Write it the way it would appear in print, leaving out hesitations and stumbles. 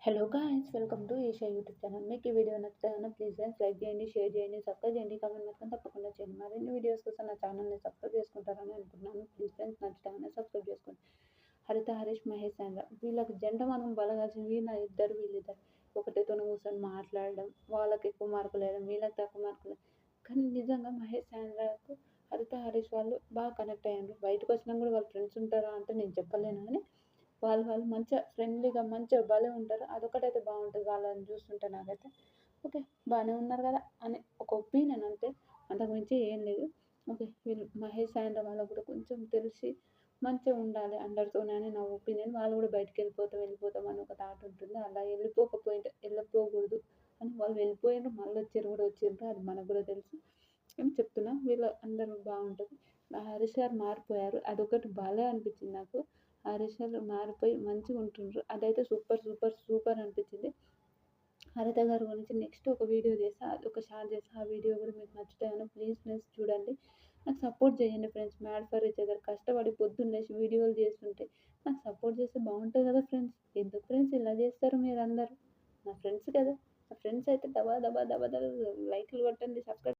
Hello guys, welcome to Esha YouTube channel. మీకు ఈ video నచ్చితే ప్లీజ్ ఫ్రెండ్స్ లైక్ చేయండి, షేర్ చేయండి, సబ్స్క్రైబ్ చేయండి, కామెంట్ మాత్రం తప్పకుండా చేయండి. మరిన్ని వీడియోస్ కోసం నా ఛానల్ని సబ్స్క్రైబ్ చేసుకుంటారని అనుకుంటున్నాను. ప్లీజ్ ఫ్రెండ్స్ నచ్చితే సబ్స్క్రైబ్ చేసుకోండి. హరిత, హరీష్, మహేష్ అండ్ర వీళ్ళకి జంట మనం బలగాల్సిన వీళ్ళిద్దరు ఒకటితో కూర్చొని మాట్లాడడం, వాళ్ళకి ఎక్కువ మార్కులు వేయడం, వీళ్ళకి తక్కువ మార్కులు. కానీ నిజంగా మహేష్ ఆంధ్రాకు హరిత, హరీష్ వాళ్ళు బాగా కనెక్ట్ అయ్యారు. బయటకు వచ్చినా కూడా వాళ్ళ ఫ్రెండ్స్ ఉంటారా అంటే నేను చెప్పలేను, కానీ వాళ్ళు మంచిగా ఫ్రెండ్లీగా మంచిగా భలే ఉంటారు. అదొకటైతే బాగుంటుంది వాళ్ళని చూస్తుంటే నాకైతే. ఓకే, బాగానే ఉన్నారు కదా అని ఒక ఒపీనియన్ అంతే, అంతకుమించి ఏం లేదు. ఓకే, వీళ్ళు మహేష్ అండ్ వాళ్ళకు కూడా కొంచెం తెలిసి మంచిగా ఉండాలి అందరితోనే అని నా ఒపీనియన్. వాళ్ళు కూడా బయటికి వెళ్ళిపోతాం అని ఒక థాట్ ఉంటుంది. అలా వెళ్ళిపోకూడదు అని వాళ్ళు వెళ్ళిపోయారు, మళ్ళీ వచ్చిర్రు అది మనకు కూడా తెలుసు. అని చెప్తున్నా, వీళ్ళు అందరూ బాగుంటుంది. హరీష్ గారు మారిపోయారు, అదొకటి బాగా అనిపించింది నాకు. హరీష్ గారు మారిపోయి మంచిగా ఉంటుండ్రు, అదైతే సూపర్ సూపర్ సూపర్ అనిపించింది. హరిత గారి గురించి నెక్స్ట్ ఒక వీడియో చేస్తా, అది ఒక షార్ట్ చేస్తా. ఆ వీడియో కూడా మీకు నచ్చుతాయని ప్లీజ్ ఫ్రెండ్స్ చూడండి. నాకు సపోర్ట్ చేయండి friends. Mad for each other కష్టపడి పొద్దున్నేసి వీడియోలు చేస్తుంటే నాకు సపోర్ట్ చేస్తే బాగుంటుంది కదా ఫ్రెండ్స్. ఎందుకు ఫ్రెండ్స్ ఇలా చేస్తారు మీరందరూ? నా ఫ్రెండ్స్ కదా, నా ఫ్రెండ్స్ అయితే దబా దబా దబా దబా లైక్లు కొట్టండి, సబ్స్క్రైబ్